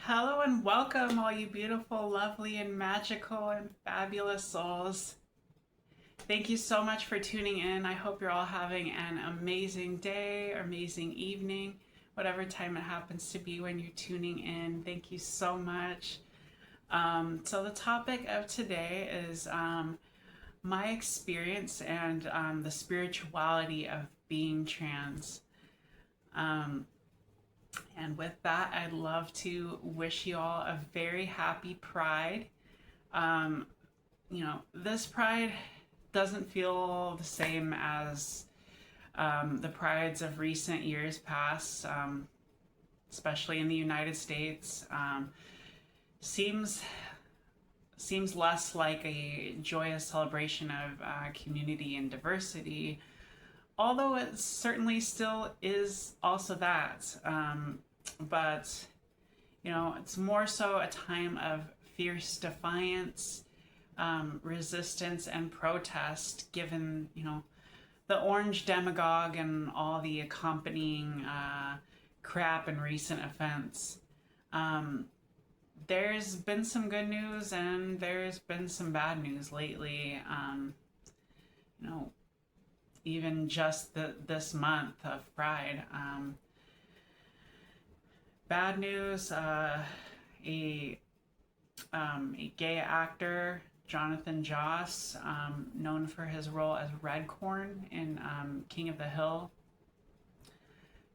Hello and welcome, all you beautiful, lovely, and magical and fabulous souls. Thank you so much for tuning in. I hope you're all having an amazing day or amazing evening, whatever time it happens to be when you're tuning in. Thank you so much. So, the topic of today is my experience and the spirituality of being trans. Um, And with that, I'd love to wish you all a very happy Pride. Um, this Pride doesn't feel the same as the Prides of recent years past, especially in the United States. Seems seems less like a joyous celebration of community and diversity, although it certainly still is also that. But it's more so a time of fierce defiance, resistance, and protest, given, the orange demagogue and all the accompanying crap and recent events. Um, there's been some good news and there's been some bad news lately. You know, even just this month of Pride. Bad news: a a gay actor, Jonathan Joss, known for his role as Redcorn in King of the Hill,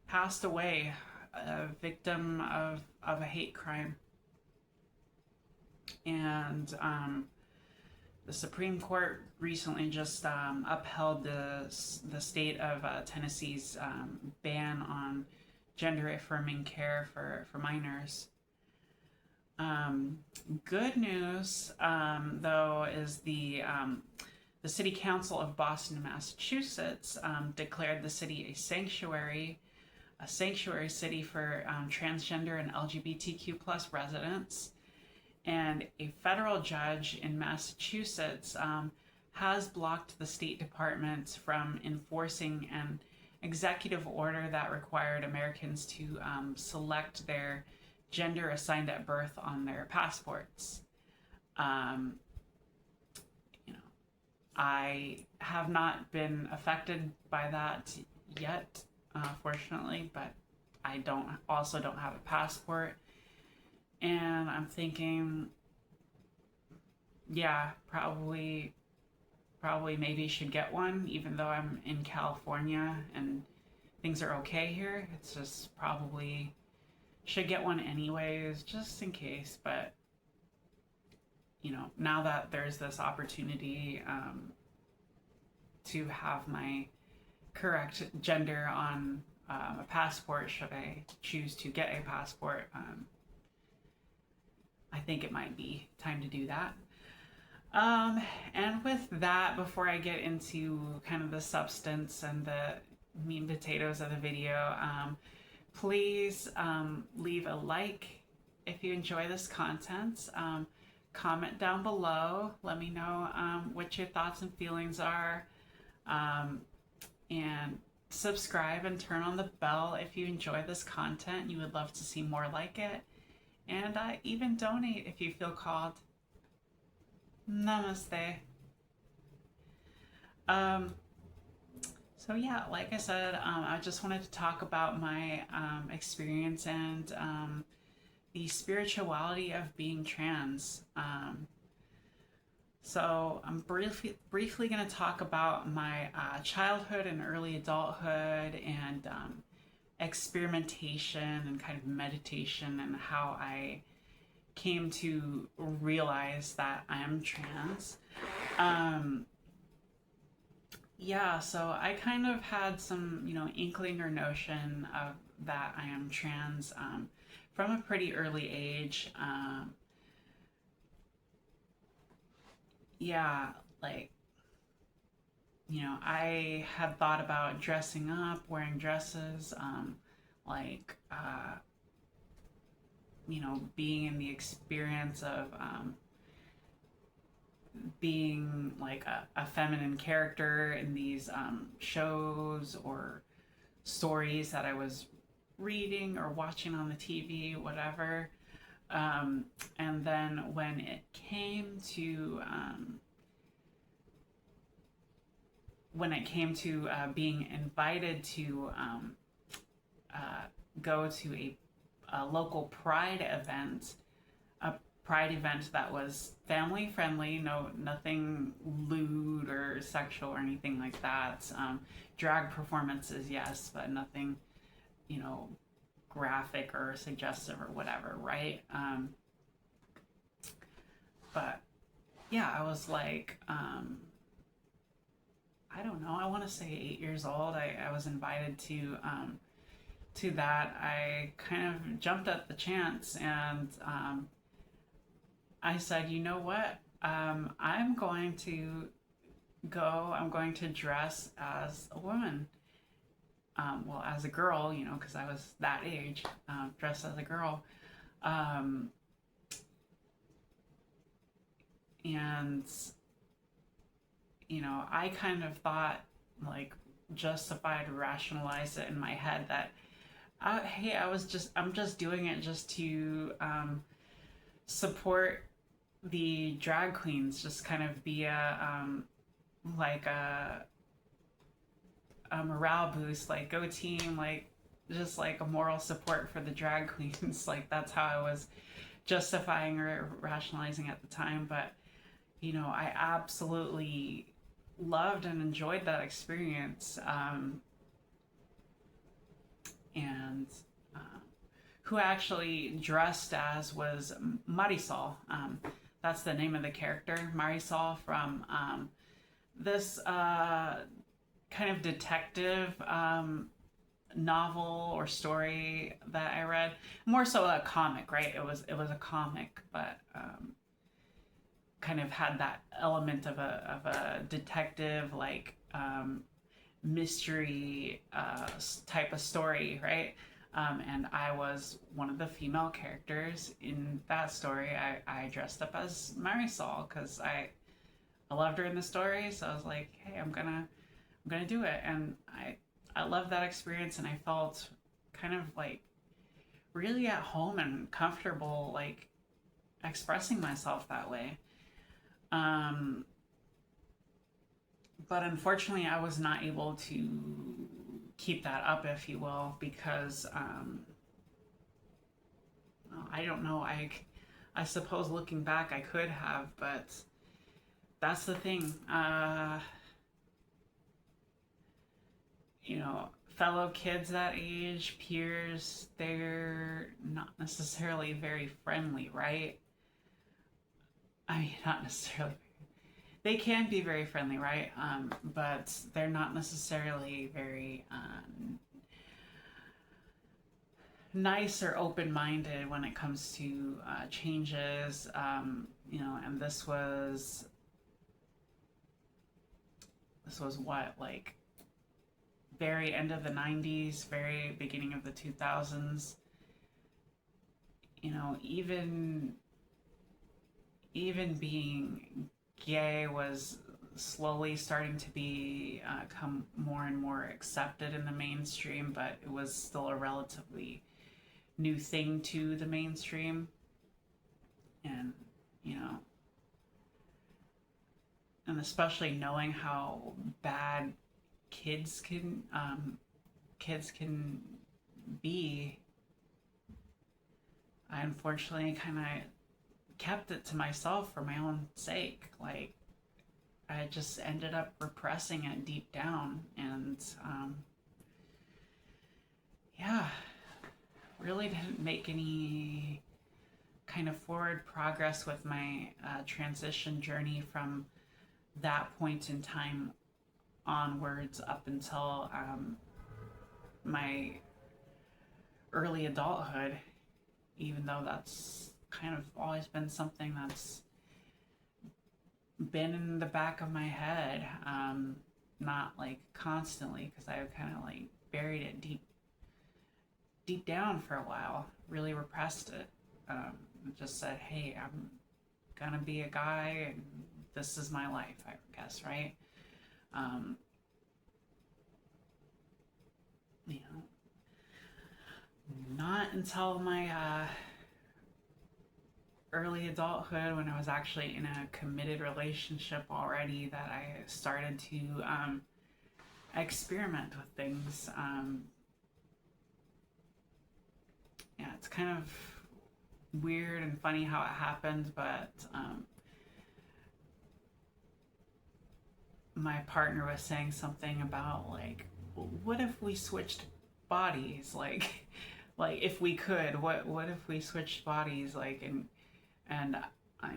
passed away, a victim of a hate crime. And the Supreme Court recently just upheld the state of Tennessee's ban on gender affirming care for minors. Good news, though, is the City Council of Boston, Massachusetts, declared the city a sanctuary city for transgender and LGBTQ plus residents. And a federal judge in Massachusetts has blocked the State Department from enforcing an executive order that required Americans to select their gender assigned at birth on their passports. Um, you know, I have not been affected by that yet, fortunately, but I don't have a passport, and I'm thinking, yeah, probably maybe should get one, even though I'm in California and things are okay here. It's just probably should get one anyways, just in case. But now that there's this opportunity to have my correct gender on a passport, should I choose to get a passport, I think it might be time to do that. And with that, before I get into kind of the substance and the meat and potatoes of the video, please leave a like if you enjoy this content. Comment down below. Let me know what your thoughts and feelings are. And subscribe and turn on the bell if you enjoy this content. You would love to see more like it. And even donate if you feel called. Namaste. So yeah, like I said, I just wanted to talk about my experience and the spirituality of being trans. So I'm briefly going to talk about my childhood and early adulthood and experimentation and kind of meditation and how I came to realize that I am trans. Yeah, so I kind of had some, inkling or notion of that I am trans from a pretty early age. Yeah, like, I had thought about dressing up, wearing dresses, like, being in the experience of being like a feminine character in these shows or stories that I was reading or watching on the TV, whatever. And then when it came to being invited to uh, go to a local pride event that was family friendly, nothing lewd or sexual or anything like that. Drag performances, yes, but nothing, you know, graphic or suggestive or whatever, right? But yeah, I was like, I don't know, I want to say 8 years old. I was invited to that. I kind of jumped at the chance, and I said, you know what? I'm going to I'm going to dress as a woman. Well, as a girl, because I was that age, dressed as a girl. Um, and, I kind of thought, like, justified, rationalized it in my head that, hey, I'm just doing it just to support the drag queens, just kind of be like a morale boost, like go team, like just like a moral support for the drag queens. Like that's how I was justifying or rationalizing at the time. But I absolutely loved and enjoyed that experience. And who actually dressed as was Marisol. That's the name of the character, Marisol, from this kind of detective novel or story that I read. More so a comic, right? It was a comic, but kind of had that element of a detective, like mystery type of story, right? And I was one of the female characters in that story. I dressed up as Marisol because I loved her in the story, so I was like, hey, I'm gonna do it. And I loved that experience, and I felt kind of like really at home and comfortable, like expressing myself that way. Um, but unfortunately, I was not able to keep that up, if you will, because I don't know. I suppose looking back, I could have, but that's the thing. Fellow kids that age, peers, they're not necessarily very friendly, right? I mean, not necessarily. They can be very friendly, right? But they're not necessarily very nice or open-minded when it comes to changes. And this was what, like, very end of the 90s, very beginning of the 2000s. Even being gay was slowly starting to become more and more accepted in the mainstream, but it was still a relatively new thing to the mainstream. And you know and especially knowing how bad kids can be, I unfortunately kind of kept it to myself for my own sake. Like, I just ended up repressing it deep down, and yeah, really didn't make any kind of forward progress with my transition journey from that point in time onwards up until my early adulthood, even though that's kind of always been something that's been in the back of my head. Not like constantly, because I kind of like buried it deep down for a while, really repressed it. Just said, hey, I'm gonna be a guy, and this is my life, I guess, right? Um, you know, not until my early adulthood, when I was actually in a committed relationship already, that I started to experiment with things. Yeah, it's kind of weird and funny how it happened, but my partner was saying something about, like, what if we switched bodies? Like if we could, what if we switched bodies? Like, and I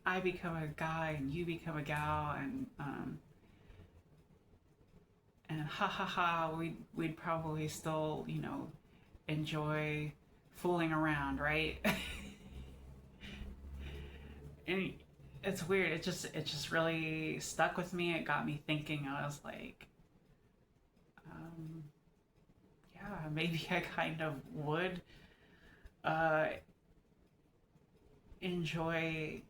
I become a guy and you become a gal, and ha ha ha, we'd probably still, enjoy fooling around, right? And it's weird. It just really stuck with me. It got me thinking. I was like, um, yeah, maybe I kind of would uh, enjoy,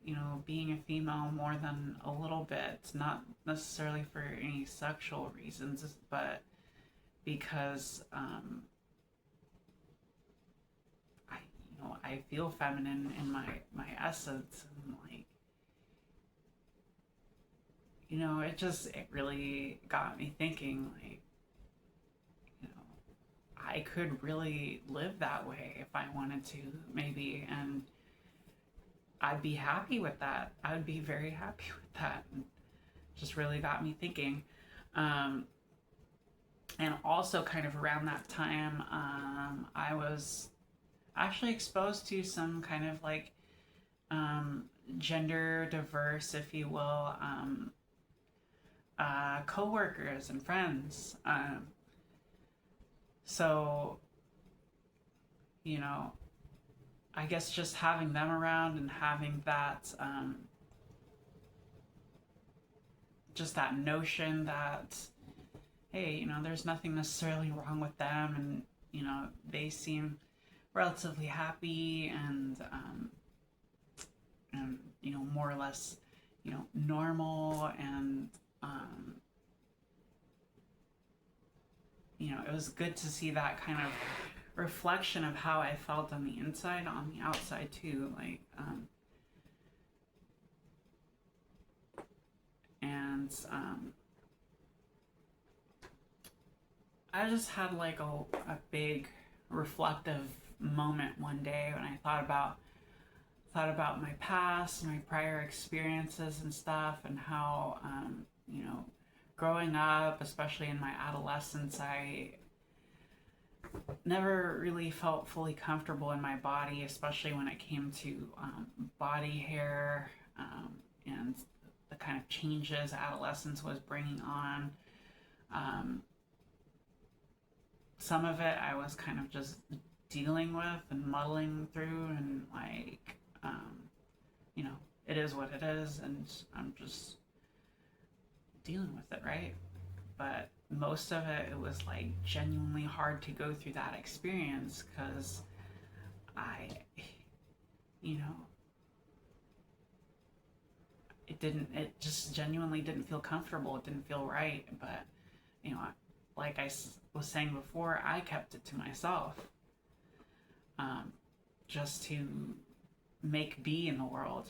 being a female more than a little bit. Not necessarily for any sexual reasons, but because I feel feminine in my essence, and, like, it really got me thinking, like, I could really live that way if I wanted to, maybe, and I'd be happy with that. I would be very happy with that. And just really got me thinking. Um, and also, kind of around that time, I was actually exposed to some kind of, like, um, gender diverse, if you will, co-workers and friends. So, you know, I guess just having them around and having that, just that notion that, hey, there's nothing necessarily wrong with them, and, they seem relatively happy, and more or less, normal, and, um, it was good to see that kind of reflection of how I felt on the inside, on the outside too. Like, and I just had, like, a big reflective moment one day when I thought about my past, my prior experiences and stuff, and how, growing up, especially in my adolescence, I never really felt fully comfortable in my body, especially when it came to body hair, and the kind of changes adolescence was bringing on. Um, some of it I was kind of just dealing with and muddling through, and, like, it is what it is, and I'm just dealing with it, right? But most of it was, like, genuinely hard to go through that experience, because I, you know, it just genuinely didn't feel comfortable. It didn't feel right. But, you know, like I was saying before, I kept it to myself, um, just to make be in the world.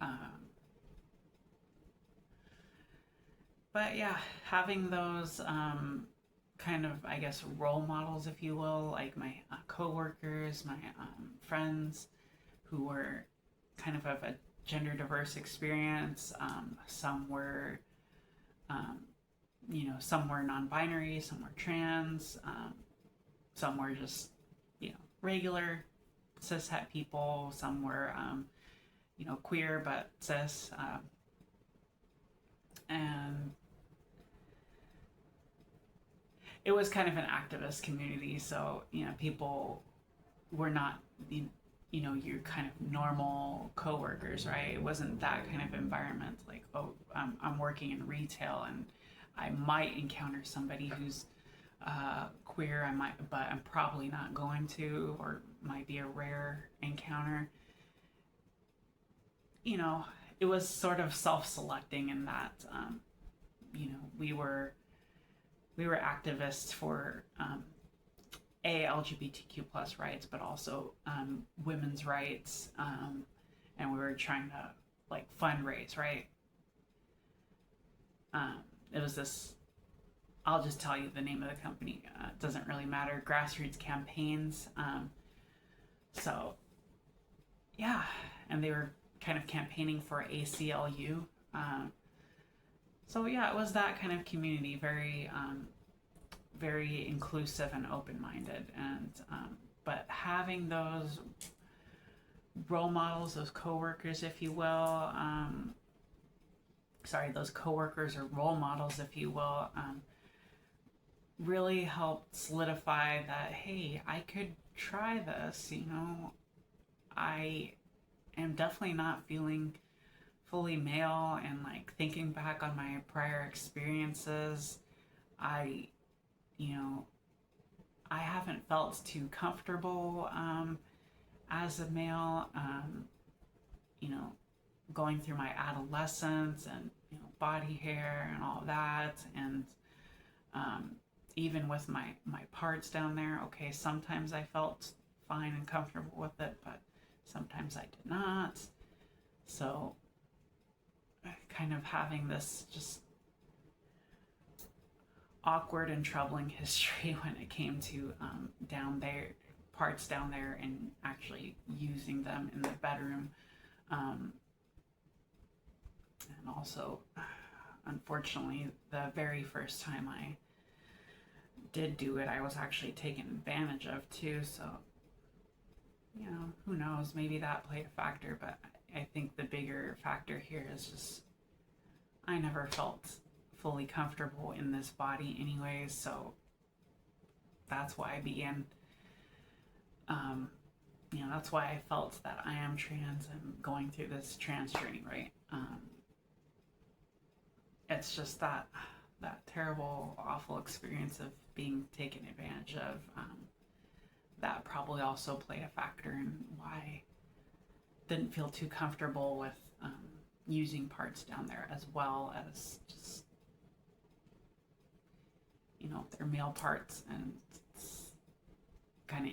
Um, but yeah, having those kind of, I guess, role models, if you will, like my coworkers, my friends who were kind of a gender diverse experience. Some were, um, some were non-binary, some were trans, some were just, regular cishet people. Some were, queer but cis, and it was kind of an activist community. So, people were not, your kind of normal coworkers, right? It wasn't that kind of environment. Like, oh, I'm working in retail, and I might encounter somebody who's queer. But I'm probably not going to, or might be a rare encounter. It was sort of self-selecting in that, we were activists for, LGBTQ plus rights, but also women's rights, and we were trying to like fundraise, right? It was this. I'll just tell you the name of the company. It doesn't really matter. Grassroots campaigns. So yeah, and they were kind of campaigning for ACLU. So yeah, it was that kind of community, very very inclusive and open-minded, and but having those role models, those coworkers, if you will, those coworkers or role models, if you will, really helped solidify that, hey, I could try this. I am definitely not feeling fully male, and like thinking back on my prior experiences, I I haven't felt too comfortable as a male, going through my adolescence and body hair and all that, and even with my parts down there. Okay, sometimes I felt fine and comfortable with it, but sometimes I did not. So kind of having this just awkward and troubling history when it came to parts down there and actually using them in the bedroom. And also, unfortunately, the very first time I did do it, I was actually taken advantage of too. So, who knows? Maybe that played a factor, but I think the bigger factor here is just I never felt fully comfortable in this body anyways. So that's why I began, that's why I felt that I am trans and going through this trans journey, right? It's just that terrible, awful experience of being taken advantage of. That probably also played a factor in why I didn't feel too comfortable with using parts down there, as well as just their male parts, and it's kind of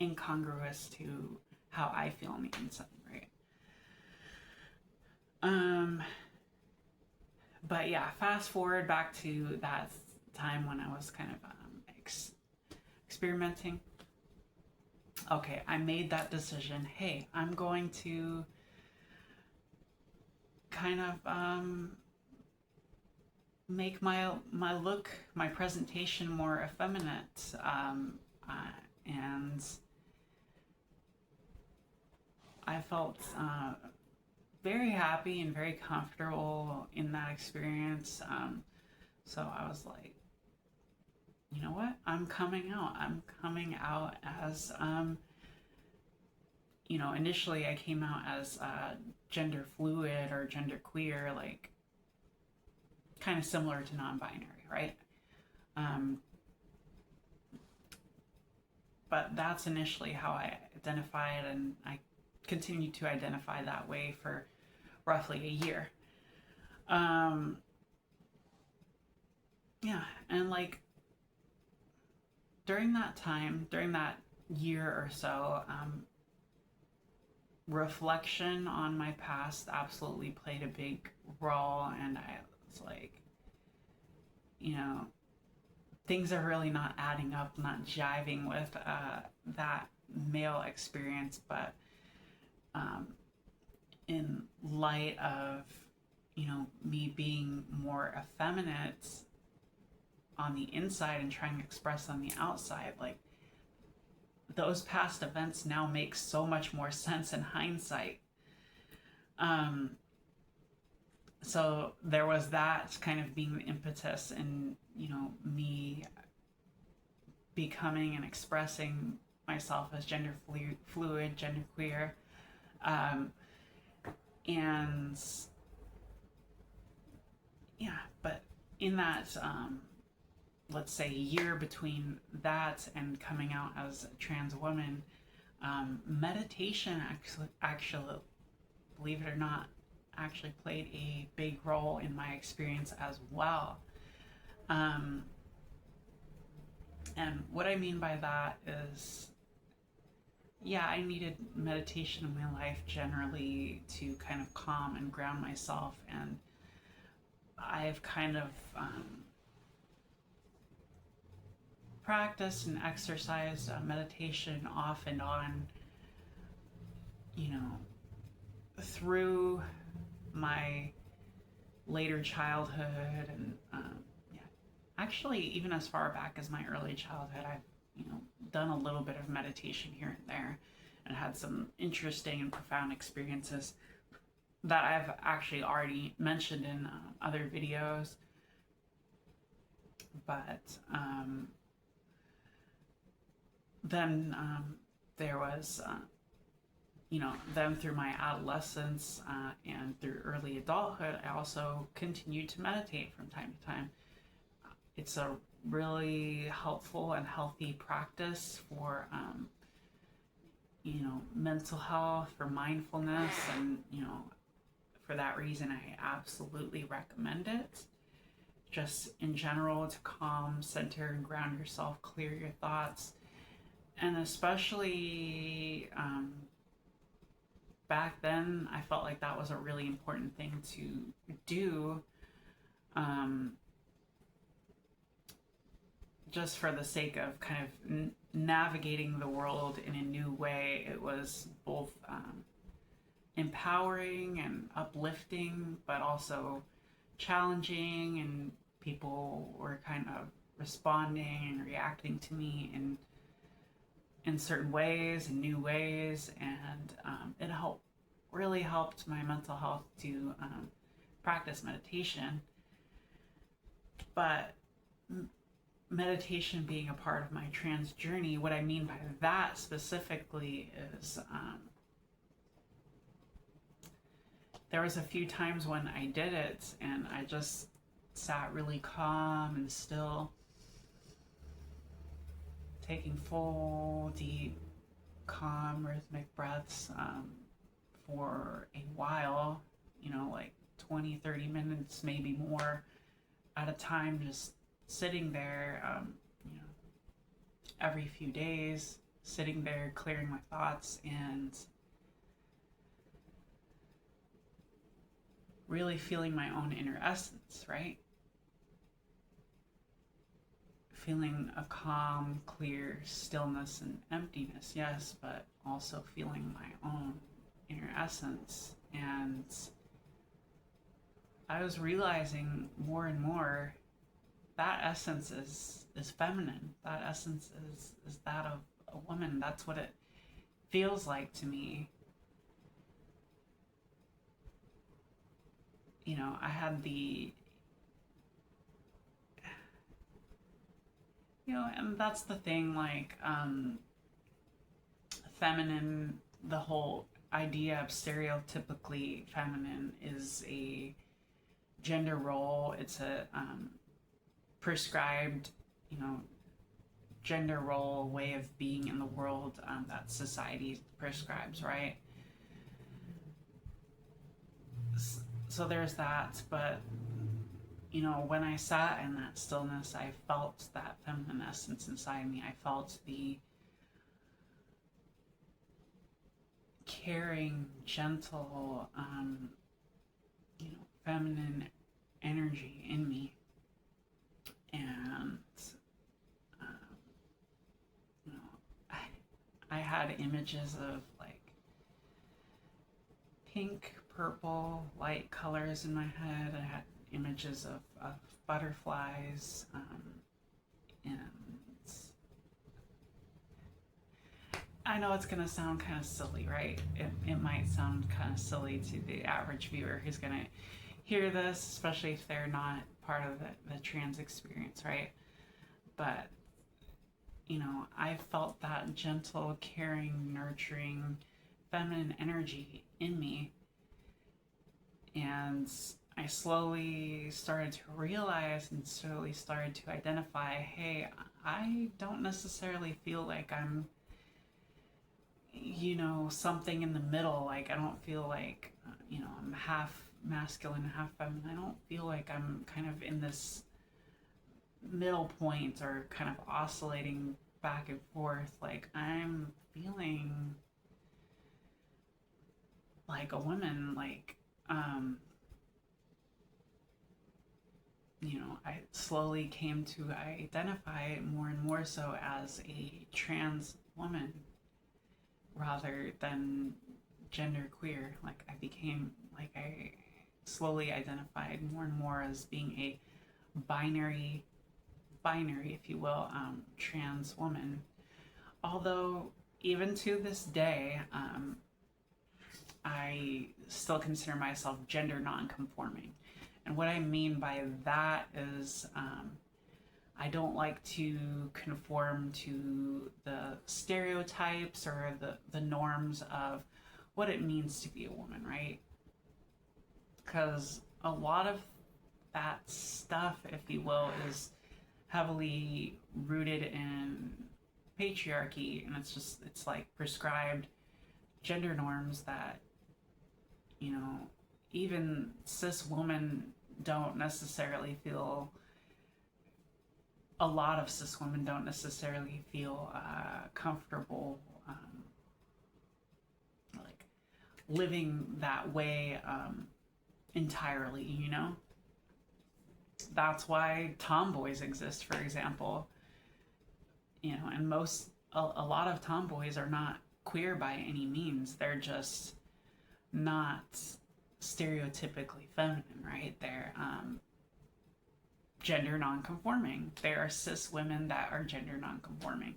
incongruous to how I feel on the inside, right? But yeah, fast forward back to that time when I was kind of experimenting. Okay, I made that decision. Hey, I'm going to kind of make my look, my presentation more effeminate, and I felt very happy and very comfortable in that experience. So I was like, you know what? I'm coming out. I'm coming out as, initially I came out as gender fluid or gender queer, like kind of similar to non-binary, right? But that's initially how I identified, and I continued to identify that way for roughly a year. Yeah, and like during that time, during that year or so, reflection on my past absolutely played a big role, and I was like, things are really not adding up, not jiving with that male experience. But in light of me being more effeminate on the inside and trying to express on the outside, like those past events now make so much more sense in hindsight. So there was that kind of being the impetus in me becoming and expressing myself as gender fluid, gender queer, and yeah, but in that let's say year between that and coming out as a trans woman, meditation actually, believe it or not, actually played a big role in my experience as well. And what I mean by that is, yeah, I needed meditation in my life generally to kind of calm and ground myself. And I've kind of practiced and exercised meditation off and on, you know, through my later childhood and yeah, actually even as far back as my early childhood, I've done a little bit of meditation here and there, and had some interesting and profound experiences that I've actually already mentioned in other videos. But then there was then through my adolescence and through early adulthood, I also continued to meditate from time to time. It's a really helpful and healthy practice for mental health, for mindfulness, and for that reason I absolutely recommend it. Just in general, to calm, center, and ground yourself, clear your thoughts, and especially back then, I felt like that was a really important thing to do, just for the sake of kind of navigating the world in a new way. It was both empowering and uplifting, but also challenging, and people were kind of responding and reacting to me in certain ways, in new ways, and it really helped my mental health to practice meditation. But meditation being a part of my trans journey, what I mean by that specifically is there was a few times when I did it and I just sat really calm and still, taking full, deep, calm, rhythmic breaths for a while, like 20, 30 minutes, maybe more at a time, just sitting there, every few days, sitting there, clearing my thoughts, and really feeling my own inner essence, right? Feeling a calm, clear stillness and emptiness, yes, but also feeling my own inner essence. And I was realizing more and more that essence is feminine. That essence is that of a woman. That's what it feels like to me. I had the and that's the thing, like feminine, the whole idea of stereotypically feminine is a gender role. It's a prescribed, gender role, way of being in the world that society prescribes, right? So there's that. But when I sat in that stillness, I felt that feminine essence inside me. I felt the caring, gentle, feminine energy in me. And, I had images of like pink, purple, light colors in my head. I had images of butterflies, and I know it's gonna sound kind of silly, right? It might sound kind of silly to the average viewer who's gonna hear this, especially if they're not part of the trans experience, right? But I felt that gentle, caring, nurturing, feminine energy in me, and I slowly started to realize and slowly started to identify, hey, I don't necessarily feel like I'm, something in the middle. Like, I don't feel like, I'm half masculine, half feminine. I don't feel like I'm kind of in this middle point or kind of oscillating back and forth. Like, I'm feeling like a woman, like, I slowly came to identify more and more so as a trans woman rather than gender queer. Like, I slowly identified more and more as being a binary, if you will, trans woman. Although, even to this day, I still consider myself gender non-conforming. And what I mean by that is I don't like to conform to the stereotypes or the norms of what it means to be a woman, right? Because a lot of that stuff, if you will, is heavily rooted in patriarchy, and it's like prescribed gender norms that, even cis women don't necessarily feel, a lot of cis women don't necessarily feel comfortable like living that way entirely. That's why tomboys exist, for example. And a lot of tomboys are not queer by any means. They're just not stereotypically feminine, right? They're gender non-conforming. There are cis women that are gender non-conforming.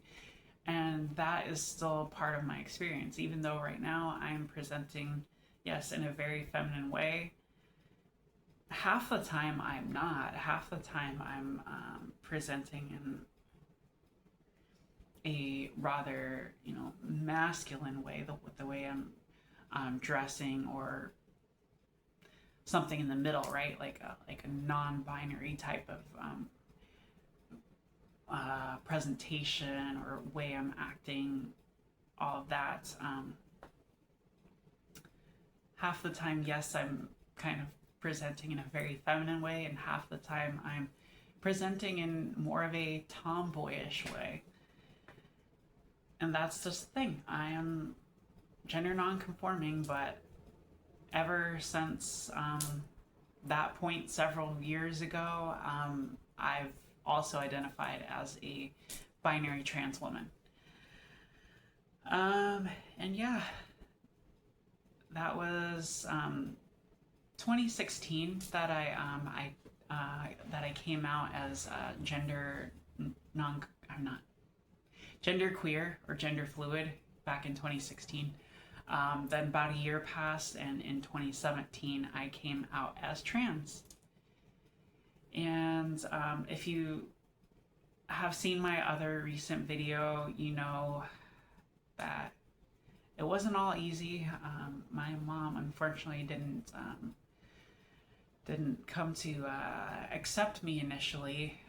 And that is still part of my experience, even though right now I'm presenting, yes, in a very feminine way. Half the time I'm not. Half the time I'm presenting in a rather, masculine way, the way I'm dressing, or something in the middle, right? Like a non-binary type of presentation or way I'm acting, all of that. Half the time, yes, I'm kind of presenting in a very feminine way, and half the time I'm presenting in more of a tomboyish way. And that's just the thing. I am gender non-conforming, but ever since that point several years ago, I've also identified as a binary trans woman. And yeah, that was 2016 that I came out as gender queer or gender fluid back in 2016. Then about a year passed, and in 2017 I came out as trans. And if you have seen my other recent video, you know that it wasn't all easy. My mom unfortunately didn't come to accept me initially,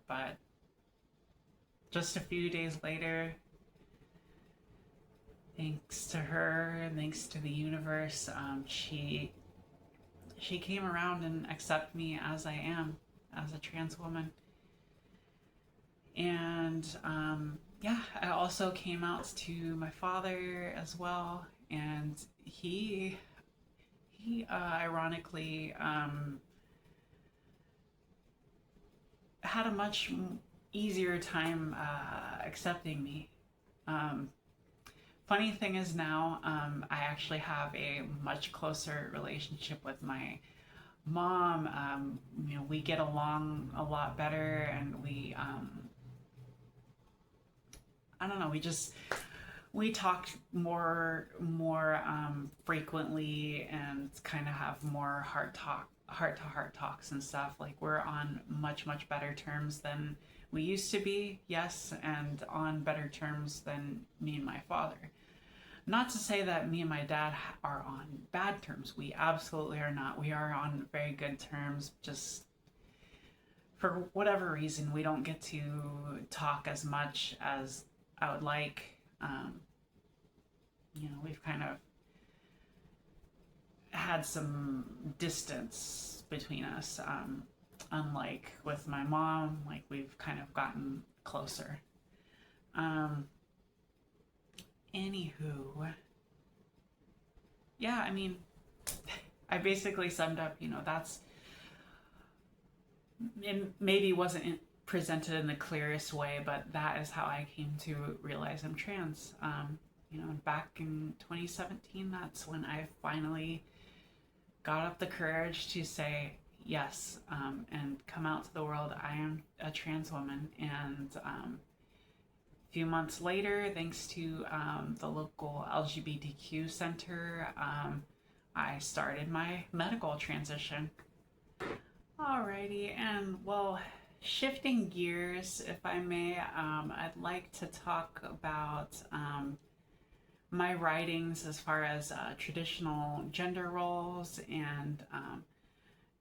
but just a few days later, thanks to her and thanks to the universe, she came around and accepted me as I am, as a trans woman. And yeah, I also came out to my father as well, and he ironically had a much easier time accepting me. Funny thing is now, I actually have a much closer relationship with my mom. We get along a lot better, and we I don't know, we talk more frequently, and kind of have more heart to heart talks and stuff. Like, we're on much better terms than we used to be, yes, and on better terms than me and my father. Not to say that me and my dad are on bad terms. We absolutely are not. We are on very good terms. Just for whatever reason, we don't get to talk as much as I would like. We've kind of had some distance between us. unlike with my mom, like we've kind of gotten closer. Anywho, yeah, I mean, I basically summed up, that's, it maybe wasn't presented in the clearest way, but that is how I came to realize I'm trans. Back in 2017, that's when I finally got up the courage to say yes, and come out to the world. I am a trans woman. And a few months later, thanks to the local LGBTQ center, I started my medical transition. Alrighty, and well, shifting gears, if I may, I'd like to talk about my writings as far as traditional gender roles and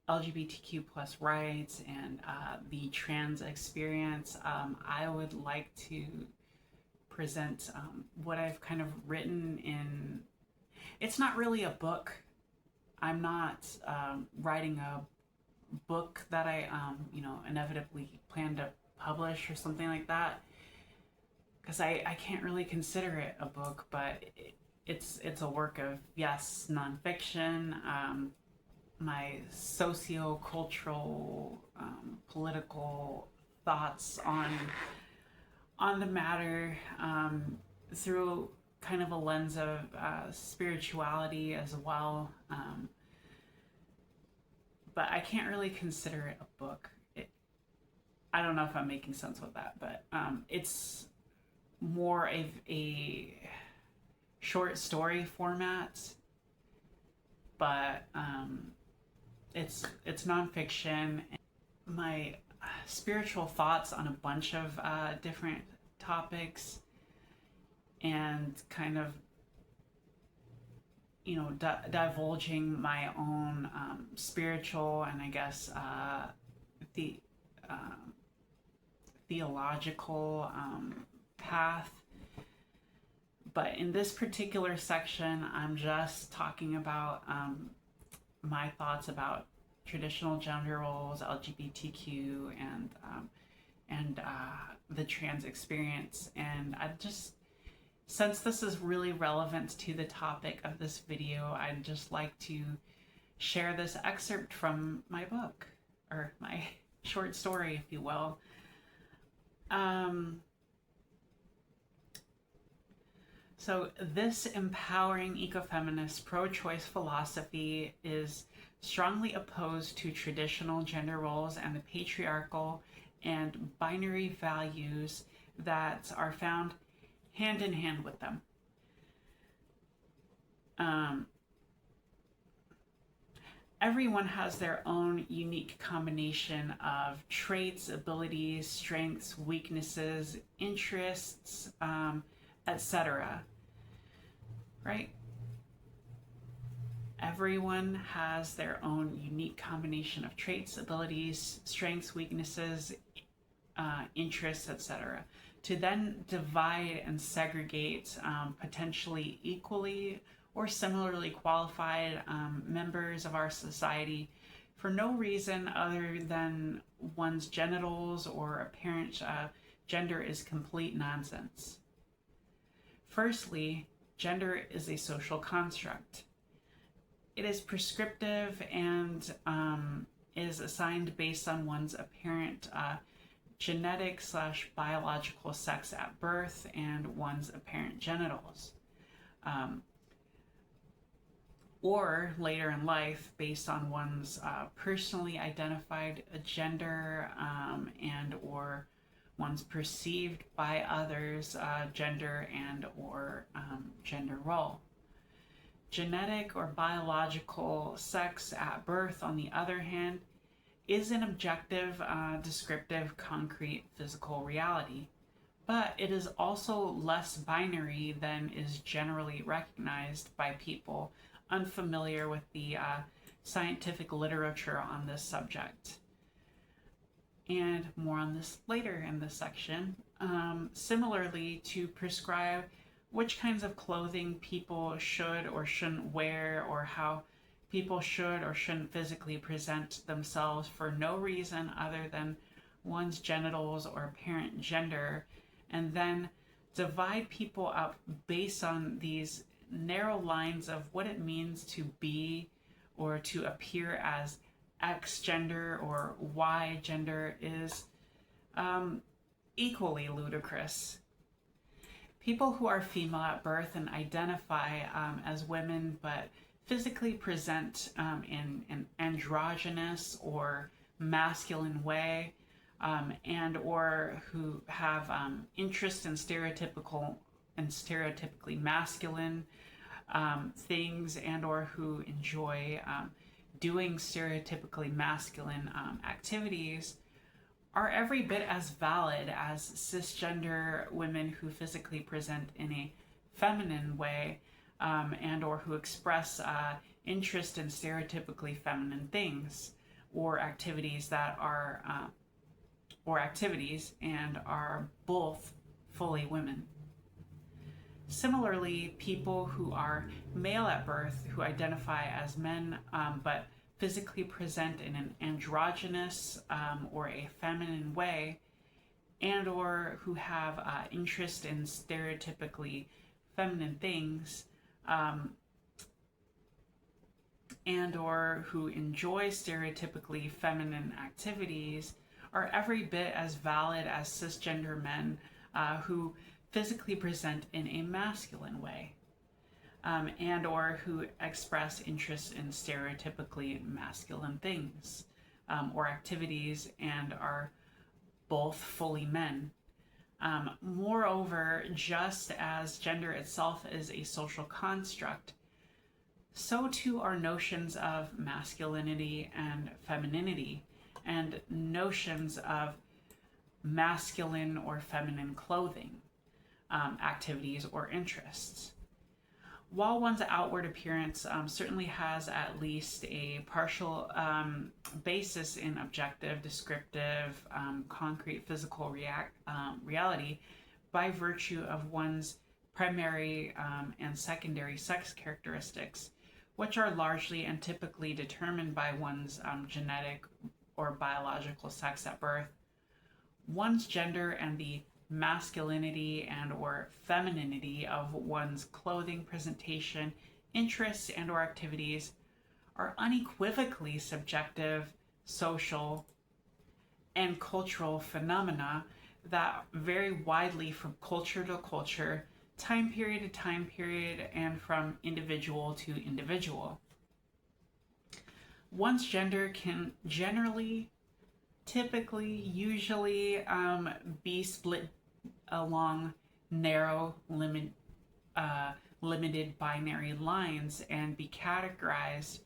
LGBTQ plus rights and the trans experience. I would like to present what I've kind of written in. It's not really a book. I'm not writing a book that I, inevitably plan to publish or something like that, because I can't really consider it a book, but it's a work of, yes, nonfiction, my socio-cultural, political thoughts on the matter, through kind of a lens of spirituality as well. But I can't really consider it a book. I don't know if I'm making sense with that, but it's more of a short story format, but it's nonfiction. My spiritual thoughts on a bunch of different topics, and kind of divulging my own spiritual and I guess the theological path. But in this particular section, I'm just talking about my thoughts about traditional gender roles, LGBTQ, and the trans experience. And I just, since this is really relevant to the topic of this video, I'd just like to share this excerpt from my book, or my short story, if you will. So this empowering ecofeminist pro-choice philosophy is strongly opposed to traditional gender roles and the patriarchal and binary values that are found hand in hand with them. Everyone has their own unique combination of traits, abilities, strengths, weaknesses, interests, etc. Right? Everyone has their own unique combination of traits, abilities, strengths, weaknesses, interests, etc. To then divide and segregate potentially equally or similarly qualified members of our society for no reason other than one's genitals or apparent gender is complete nonsense. Firstly, gender is a social construct. It is prescriptive and is assigned based on one's apparent genetic / biological sex at birth and one's apparent genitals. Or later in life based on one's personally identified gender and or one's perceived by others gender and or gender role. Genetic or biological sex at birth, on the other hand, is an objective, descriptive, concrete physical reality, but it is also less binary than is generally recognized by people unfamiliar with the scientific literature on this subject. And more on this later in this section. Similarly, to prescribe which kinds of clothing people should or shouldn't wear, or how people should or shouldn't physically present themselves for no reason other than one's genitals or apparent gender, and then divide people up based on these narrow lines of what it means to be or to appear as X gender or Y gender is equally ludicrous. People who are female at birth and identify as women but physically present in an androgynous or masculine way, and or who have interest in stereotypically masculine things, and or who enjoy doing stereotypically masculine activities, are every bit as valid as cisgender women who physically present in a feminine way, and or who express interest in stereotypically feminine things or activities that are and are both fully women. Similarly, people who are male at birth who identify as men but physically present in an androgynous or a feminine way, and or who have interest in stereotypically feminine things, and or who enjoy stereotypically feminine activities, are every bit as valid as cisgender men who physically present in a masculine way, and or who express interest in stereotypically masculine things or activities and are both fully men. Moreover, just as gender itself is a social construct, so too are notions of masculinity and femininity, and notions of masculine or feminine clothing, activities, or interests. While one's outward appearance certainly has at least a partial basis in objective, descriptive, concrete physical reality by virtue of one's primary and secondary sex characteristics, which are largely and typically determined by one's genetic or biological sex at birth, one's gender and the masculinity and or femininity of one's clothing, presentation, interests, and or activities are unequivocally subjective, social, and cultural phenomena that vary widely from culture to culture, time period to time period, and from individual to individual. One's gender can generally, typically, usually be split along narrow, limited binary lines and be categorized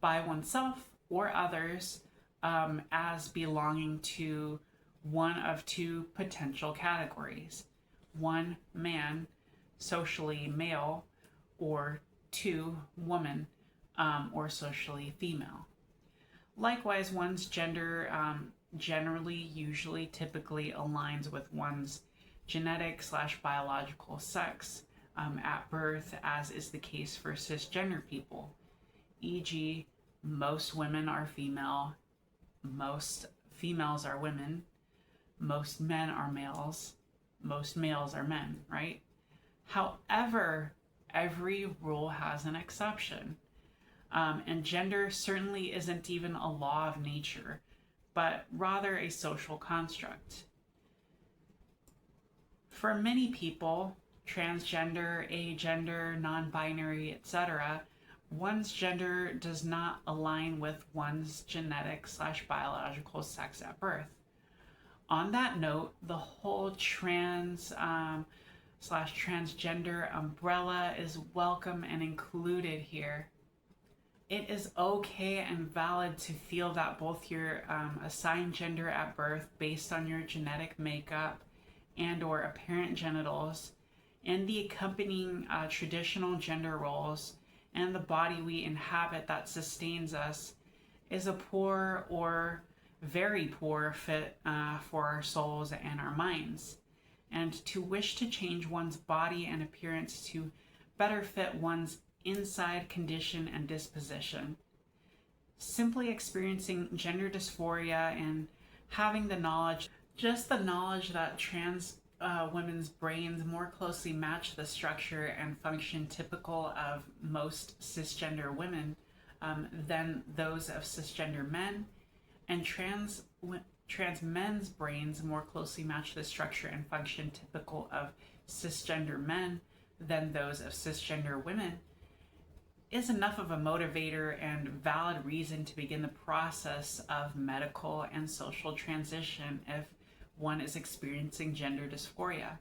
by oneself or others as belonging to one of two potential categories. One, man, socially male, or two, woman, or socially female. Likewise, one's gender generally, usually, typically aligns with one's genetic / biological sex at birth, as is the case for cisgender people. E.g., most women are female, most females are women, most men are males, most males are men, right? However, every rule has an exception. And gender certainly isn't even a law of nature, but rather a social construct. For many people, transgender, agender, non-binary, etc., one's gender does not align with one's genetic / biological sex at birth. On that note, the whole trans / transgender umbrella is welcome and included here. It is okay and valid to feel that both your assigned gender at birth based on your genetic makeup and or apparent genitals and the accompanying traditional gender roles and the body we inhabit that sustains us is a poor or very poor fit for our souls and our minds. And to wish to change one's body and appearance to better fit one's inside condition and disposition simply experiencing gender dysphoria and having the knowledge, just the knowledge that trans women's brains more closely match the structure and function typical of most cisgender women than those of cisgender men, and trans men's brains more closely match the structure and function typical of cisgender men than those of cisgender women, is enough of a motivator and valid reason to begin the process of medical and social transition if one is experiencing gender dysphoria.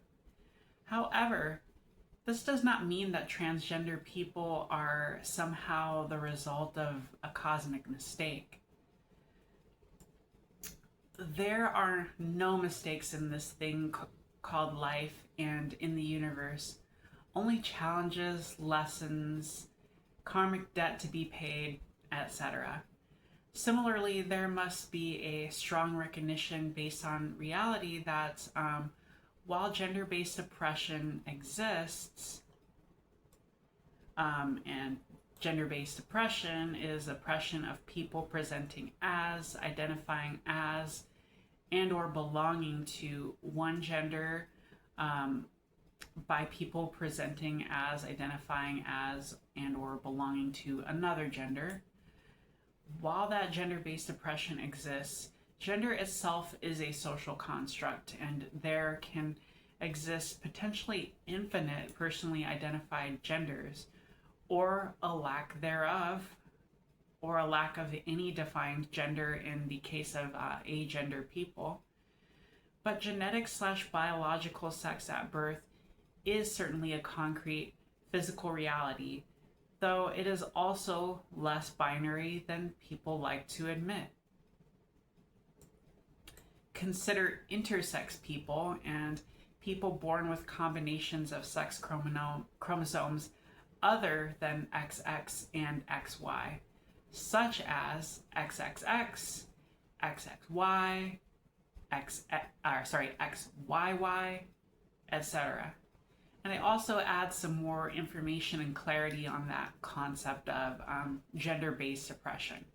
However, this does not mean that transgender people are somehow the result of a cosmic mistake. There are no mistakes in this thing called life and in the universe, only challenges, lessons, karmic debt to be paid, etc. Similarly, there must be a strong recognition based on reality that while gender-based oppression exists, and gender-based oppression is oppression of people presenting as, identifying as, and or belonging to one gender by people presenting as, identifying as, and or belonging to another gender. While that gender-based oppression exists, gender itself is a social construct, and there can exist potentially infinite personally identified genders, or a lack thereof, or a lack of any defined gender in the case of agender people. But genetic/biological sex at birth is certainly a concrete physical reality, though it is also less binary than people like to admit. Consider intersex people and people born with combinations of sex chromosomes other than XX and XY, such as XXX, XXY, XYY, etc. And I also add some more information and clarity on that concept of gender-based oppression.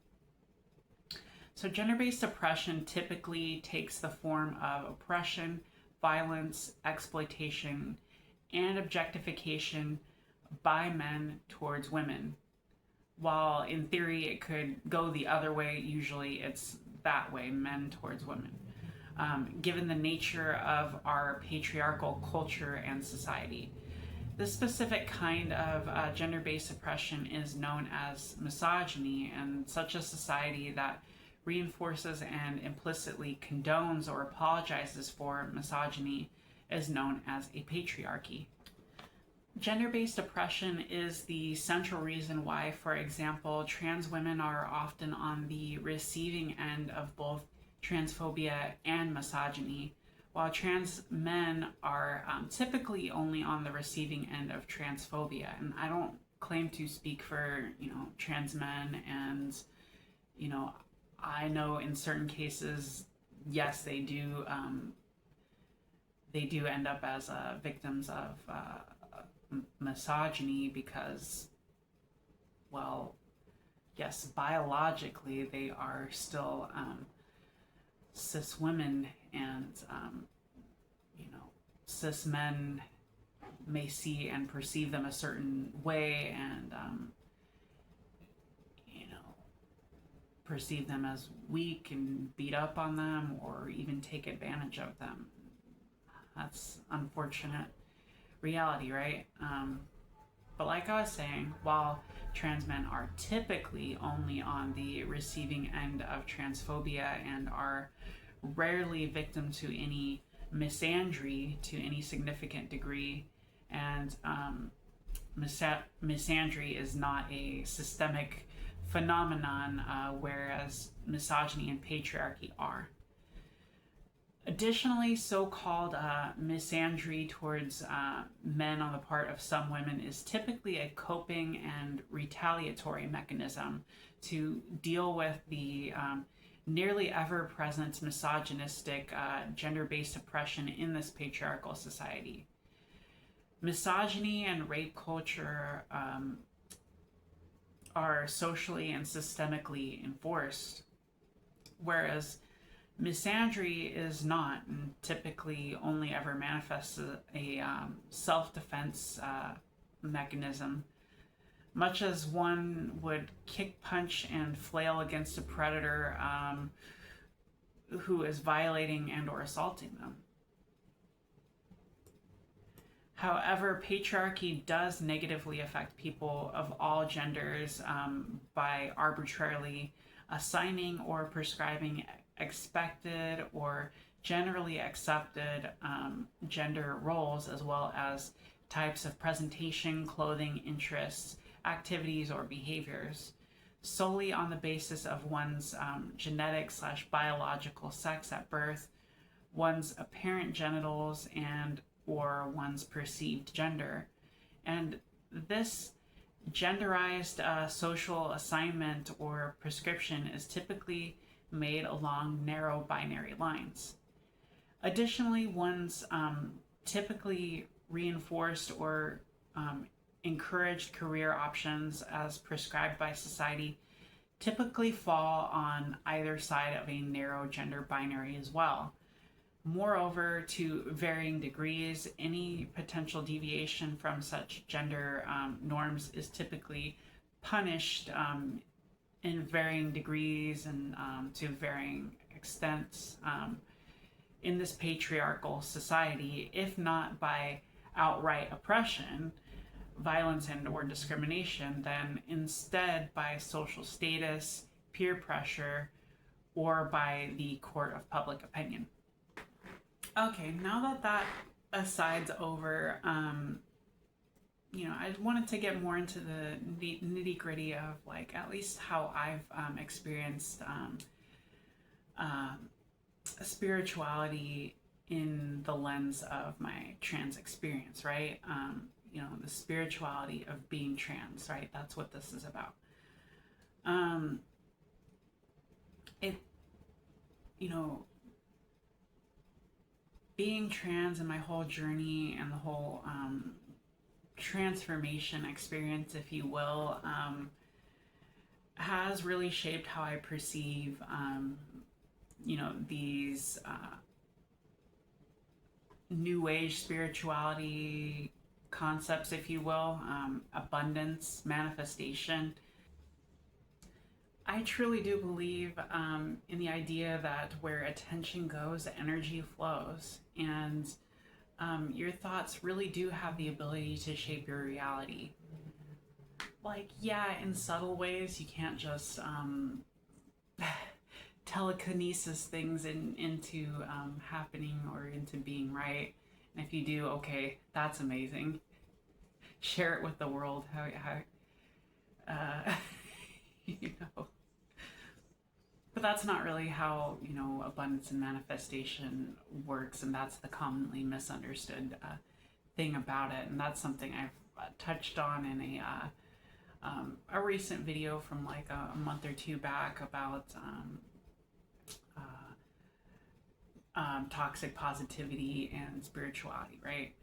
So gender-based oppression typically takes the form of oppression, violence, exploitation, and objectification by men towards women. While in theory it could go the other way, usually it's that way, men towards women. Given the nature of our patriarchal culture and society. This specific kind of gender-based oppression is known as misogyny, and such a society that reinforces and implicitly condones or apologizes for misogyny is known as a patriarchy. Gender-based oppression is the central reason why, for example, trans women are often on the receiving end of both transphobia and misogyny, while trans men are typically only on the receiving end of transphobia. And I don't claim to speak for, trans men, and, I know in certain cases, yes, they do end up as victims of misogyny because, well, yes, biologically they are still cis women, and cis men may see and perceive them a certain way, and perceive them as weak and beat up on them or even take advantage of them. That's unfortunate reality, right? But like I was saying, while trans men are typically only on the receiving end of transphobia and are rarely victim to any misandry to any significant degree, and misandry is not a systemic phenomenon, whereas misogyny and patriarchy are. Additionally, so-called misandry towards men on the part of some women is typically a coping and retaliatory mechanism to deal with the nearly ever-present misogynistic gender-based oppression in this patriarchal society. Misogyny and rape culture are socially and systemically enforced, whereas misandry is not, and typically only ever manifests a self-defense mechanism, much as one would kick, punch, and flail against a predator who is violating and or assaulting them. However, patriarchy does negatively affect people of all genders by arbitrarily assigning or prescribing expected or generally accepted gender roles, as well as types of presentation, clothing, interests, activities, or behaviors, solely on the basis of one's genetic/biological sex at birth, one's apparent genitals, and or one's perceived gender. And this genderized social assignment or prescription is typically made along narrow binary lines. Additionally, one's typically reinforced or encouraged career options as prescribed by society typically fall on either side of a narrow gender binary as well. Moreover, to varying degrees, any potential deviation from such gender norms is typically punished in varying degrees and to varying extents in this patriarchal society, if not by outright oppression, violence, and or discrimination, then instead by social status, peer pressure, or by the court of public opinion. Okay, now that aside's over, I wanted to get more into the nitty gritty of like at least how I've experienced spirituality in the lens of my trans experience, right? The spirituality of being trans, right? That's what this is about. Being trans and my whole journey and the whole transformation experience, if you will, has really shaped how I perceive, these new age spirituality concepts, if you will, abundance, manifestation. I truly do believe in the idea that where attention goes, energy flows, and your thoughts really do have the ability to shape your reality. Like, yeah, in subtle ways, you can't just telekinesis things into happening or into being, right? And if you do, okay, that's amazing. Share it with the world. How But that's not really how, abundance and manifestation works, and that's the commonly misunderstood thing about it. And that's something I've touched on in a recent video from like a month or two back about toxic positivity and spirituality, right?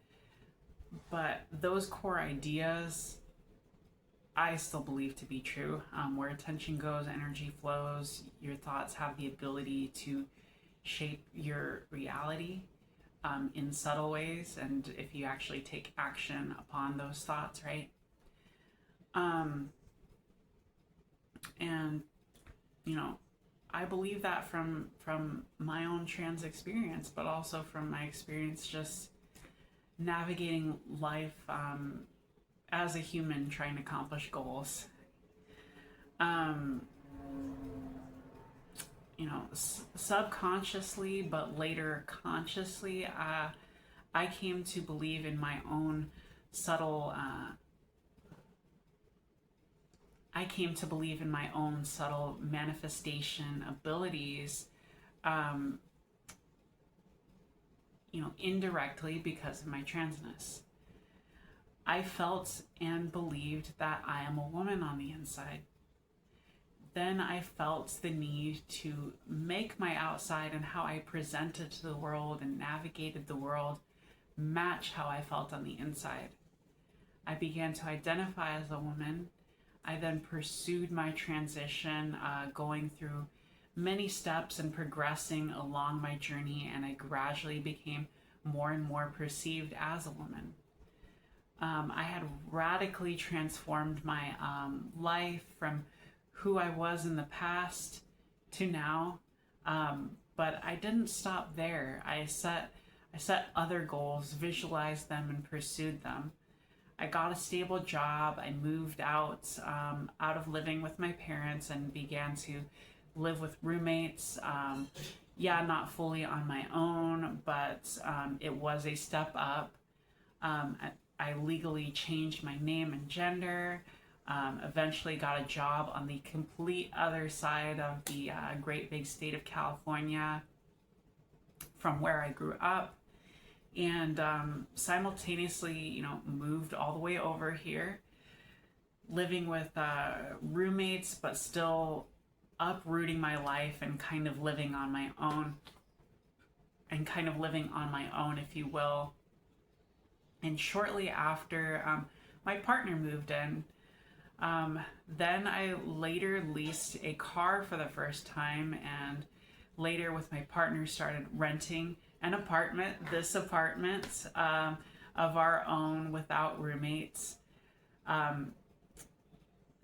But those core ideas I still believe to be true. Where attention goes, energy flows. Your thoughts have the ability to shape your reality in subtle ways, and if you actually take action upon those thoughts, right? And I believe that from my own trans experience, but also from my experience just navigating life as a human trying to accomplish goals. Subconsciously, but later consciously, I came to believe in my own subtle manifestation abilities, indirectly because of my transness. I felt and believed that I am a woman on the inside. Then I felt the need to make my outside and how I presented to the world and navigated the world match how I felt on the inside. I began to identify as a woman. I then pursued my transition, going through many steps and progressing along my journey, and I gradually became more and more perceived as a woman. I had radically transformed my life from who I was in the past to now, but I didn't stop there. I set other goals, visualized them, and pursued them. I got a stable job. I moved out of living with my parents and began to live with roommates. Yeah, not fully on my own, but it was a step up. I legally changed my name and gender. Eventually got a job on the complete other side of the great big state of California from where I grew up, and simultaneously, moved all the way over here, living with roommates, but still uprooting my life and kind of living on my own, if you will. And shortly after, my partner moved in. Then I later leased a car for the first time, and later with my partner started renting an apartment, this apartment of our own without roommates.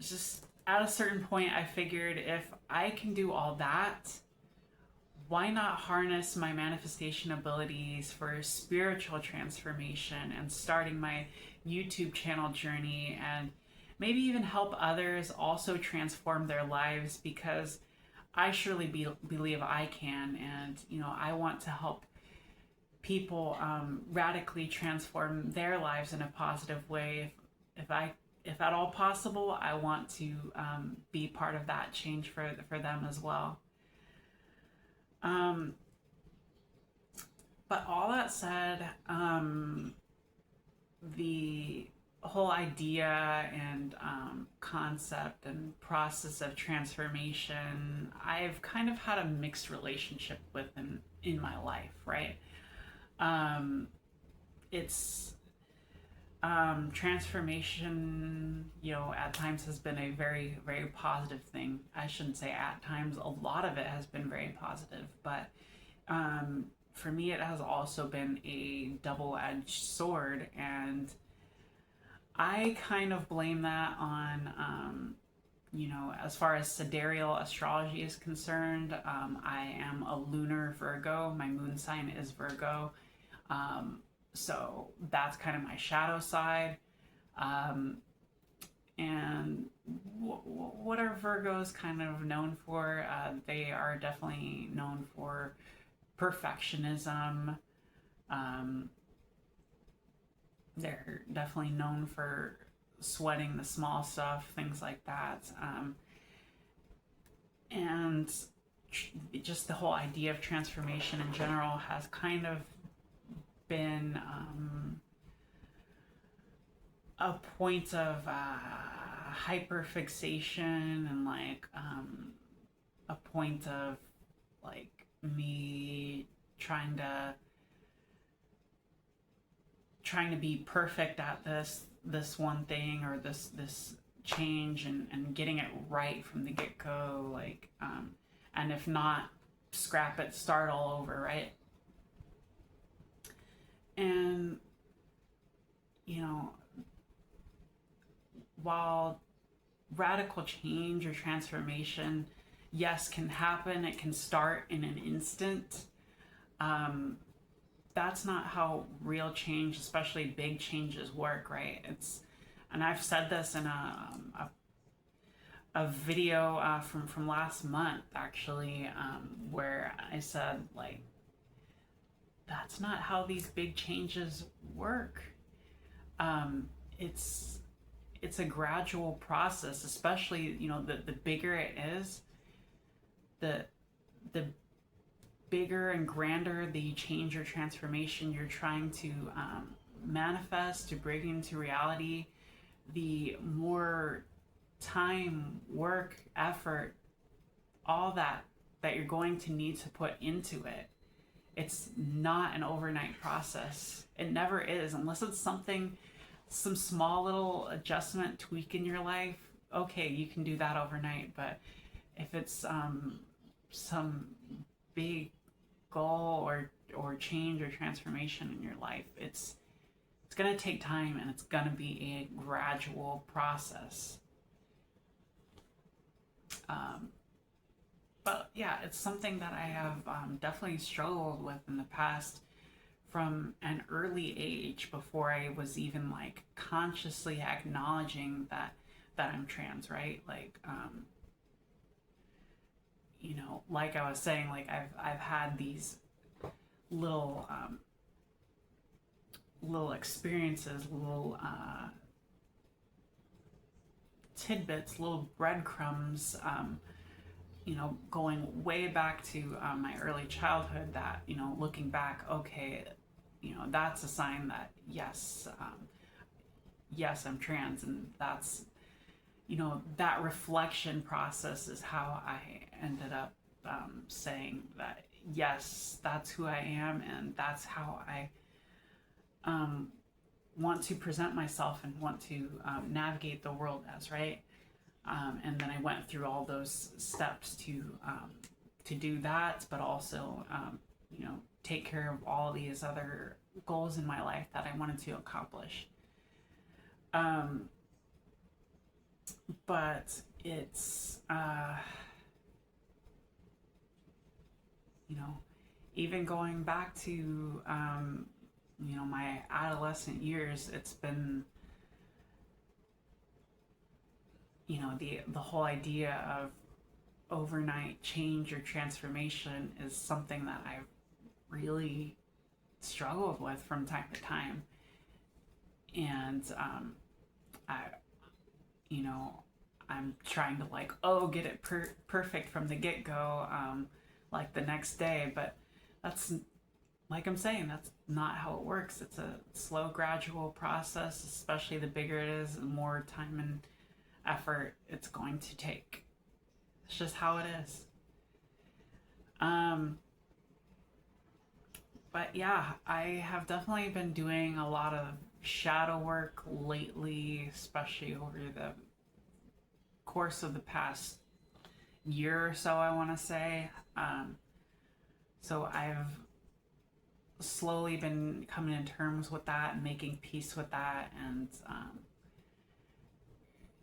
Just at a certain point, I figured if I can do all that, why not harness my manifestation abilities for spiritual transformation and starting my YouTube channel journey, and maybe even help others also transform their lives, because I surely believe I can, and I want to help people radically transform their lives in a positive way. If at all possible, I want to be part of that change for them as well. But all that said, the whole idea and concept and process of transformation, I've kind of had a mixed relationship with in my life, right? It's transformation, at times has been a very, very positive thing. I shouldn't say at times, a lot of it has been very positive, but for me, it has also been a double-edged sword, and I kind of blame that on, as far as sidereal astrology is concerned. I am a lunar Virgo. My moon sign is Virgo. So that's kind of my shadow side. And what are Virgos kind of known for? They are definitely known for perfectionism. They're definitely known for sweating the small stuff, things like that. And just the whole idea of transformation in general has kind of been a point of hyperfixation, and a point of me trying to be perfect at this one thing, or this change, and getting it right from the get-go, and if not, scrap it, start all over, right? And while radical change or transformation, yes, can happen, it can start in an instant, that's not how real change, especially big changes, work, right? And I've said this in a video from last month, actually, where I said, that's not how these big changes work. It's a gradual process, especially, the bigger it is, the bigger and grander the change or transformation you're trying to manifest, to bring into reality, the more time, work, effort, all that you're going to need to put into it. It's not an overnight process. It never is, unless it's some small little adjustment, tweak in your life. okay, you can do that overnight. But if it's some big goal or change or transformation in your life, it's going to take time, and it's going to be a gradual process. But yeah, it's something that I have definitely struggled with in the past from an early age, before I was even like consciously acknowledging that I'm trans, right? Like, you know, like I was saying, like I've had these little little experiences, little tidbits, little breadcrumbs, you know, going way back to my early childhood, that, you know, looking back, okay, you know, that's a sign that yes, yes, I'm trans. And that's, you know, that reflection process is how I ended up saying that yes, that's who I am, and that's how I want to present myself and want to navigate the world as, right? And then I went through all those steps to do that, but also, you know, take care of all these other goals in my life that I wanted to accomplish. But it's, you know, even going back to, you know, my adolescent years, it's been, you know, the whole idea of overnight change or transformation is something that I've really struggled with from time to time. And I, you know, I'm trying to like, oh, get it perfect from the get-go, like the next day. But that's, like I'm saying, that's not how it works. It's a slow, gradual process, especially the bigger it is, the more time and effort it's going to take. It's just how it is. But yeah, I have definitely been doing a lot of shadow work lately, especially over the course of the past year or so, I want to say. So I've slowly been coming to terms with that and making peace with that, and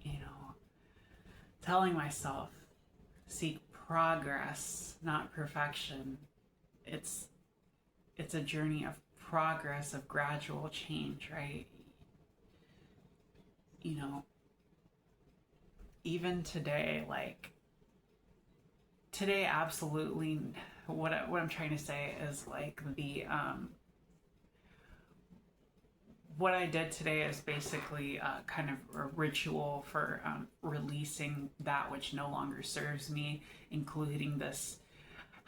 you know, telling myself, seek progress, not perfection. It's a journey of progress, of gradual change, right? You know, even today, like today, absolutely. What I'm trying to say is like the what I did today is basically kind of a ritual for releasing that which no longer serves me, including this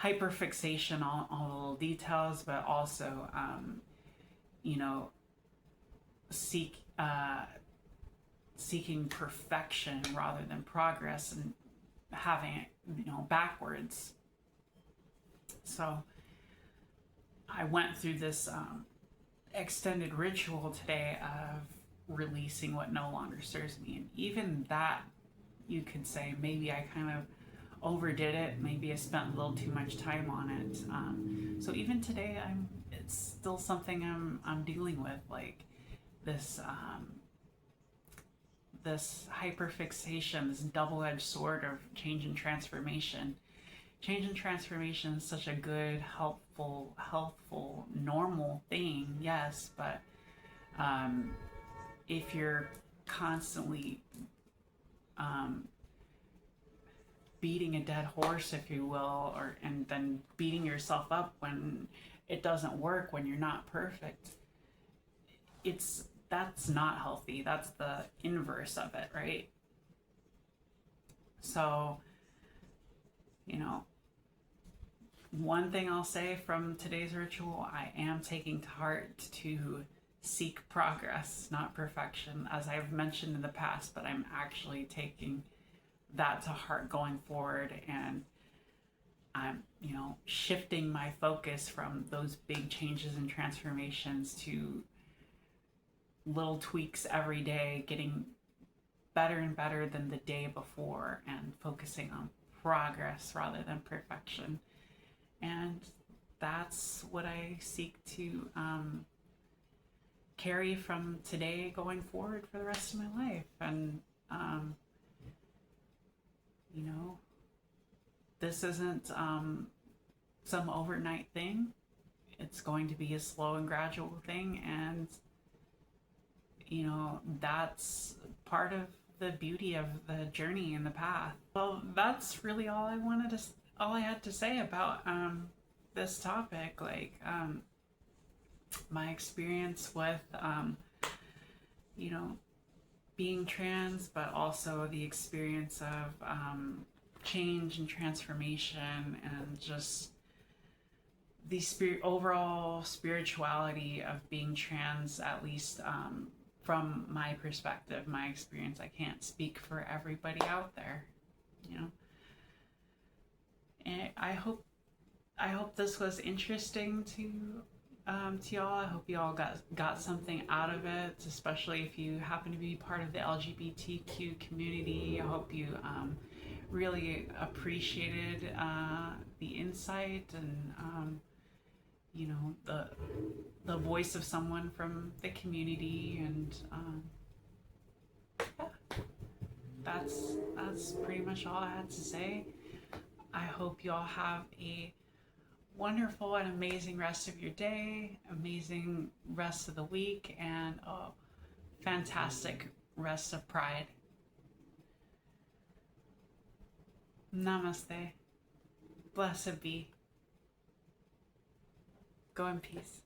hyperfixation on all the little details, but also, you know, seeking perfection rather than progress, and having it, you know, backwards. So I went through this extended ritual today of releasing what no longer serves me. And even that, you could say, maybe I kind of overdid it. Maybe I spent a little too much time on it. So even today, it's still something I'm dealing with, like this this hyperfixation, this double-edged sword of change and transformation. Change and transformation is such a good, healthful, normal thing, yes, but if you're constantly beating a dead horse, if you will, and then beating yourself up when it doesn't work, when you're not perfect, that's not healthy. That's the inverse of it, right? So, you know, one thing I'll say from today's ritual, I am taking to heart to seek progress, not perfection, as I've mentioned in the past, but I'm actually taking that to heart going forward, and I'm, you know, shifting my focus from those big changes and transformations to little tweaks every day, getting better and better than the day before, and focusing on progress rather than perfection. And that's what I seek to carry from today going forward for the rest of my life. And, you know, this isn't some overnight thing. It's going to be a slow and gradual thing. And, you know, that's part of the beauty of the journey and the path. Well, that's really all I had to say about this topic. Like, my experience with, you know, being trans, but also the experience of change and transformation, and just the overall spirituality of being trans, at least from my perspective, my experience. I can't speak for everybody out there, you know. And I hope this was interesting to y'all. I hope you all got something out of it, especially if you happen to be part of the LGBTQ community. I hope you really appreciated the insight and you know, the voice of someone from the community. And yeah, that's pretty much all I had to say. I hope you all have a wonderful and amazing rest of your day, amazing rest of the week, and a fantastic rest of Pride. Namaste. Blessed be. Go in peace.